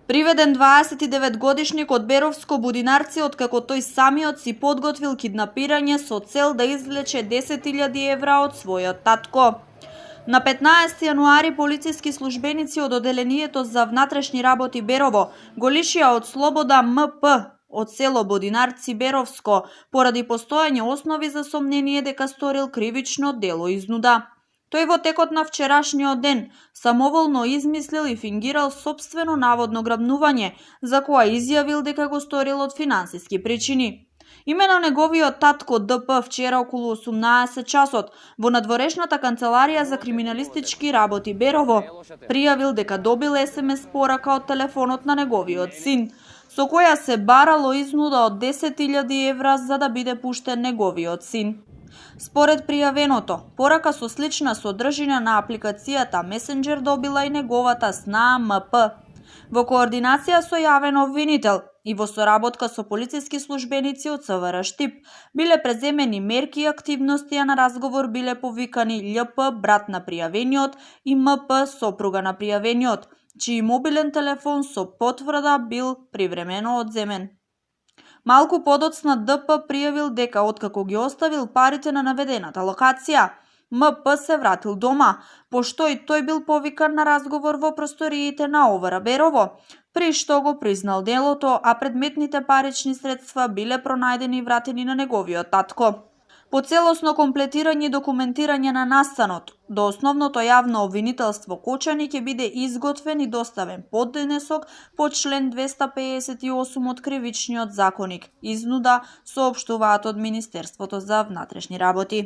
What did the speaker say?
Приведен 29-годишник од Беровско Будинарци, откако тој самиот си подготвил киднапирање со цел да извлече 10.000 евра од својот татко. На 15 јануари полициски службеници од Оделението за внатрешни работи Берово го лишија од слобода МП од село Будинарци Беровско поради постоење основи за сомнение дека сторил кривично дело изнуда. Тој во текот на вчерашниот ден самоволно измислил и фингирал сопствено наводно грабнување, за која изјавил дека го сторил од финансиски причини. Имено неговиот татко ДП вчера околу 18 часот во надворешната канцеларија за криминалистички работи Берово пријавил дека добил СМС порака од телефонот на неговиот син, со која се барало изнуда од 10.000 евра за да биде пуштен неговиот син. Според пријавеното, порака со слична содржина на апликацијата Месенџер добила и неговата сна МП. Во координација со јавен обвинител и во соработка со полициски службеници од СВР Штип биле преземени мерки и активности, а на разговор биле повикани љП, брат на пријавениот, и МП, сопруга на пријавениот, чиј мобилен телефон со потврда бил привремено одземен. Малку подоцна ДП пријавил дека откако ги оставил парите на наведената локација, МП се вратил дома, пошто и тој бил повикан на разговор во просториите на ОВР Берово, при што го признал делото, а предметните парични средства биле пронајдени и вратени на неговиот татко. По целосно комплетирање и документирање на настанот, до основното јавно обвинителство Кочани ќе биде изготвен и доставен поднесок по член 258 од Кривичниот законик, изнуда, соопштуваат од Министерството за внатрешни работи.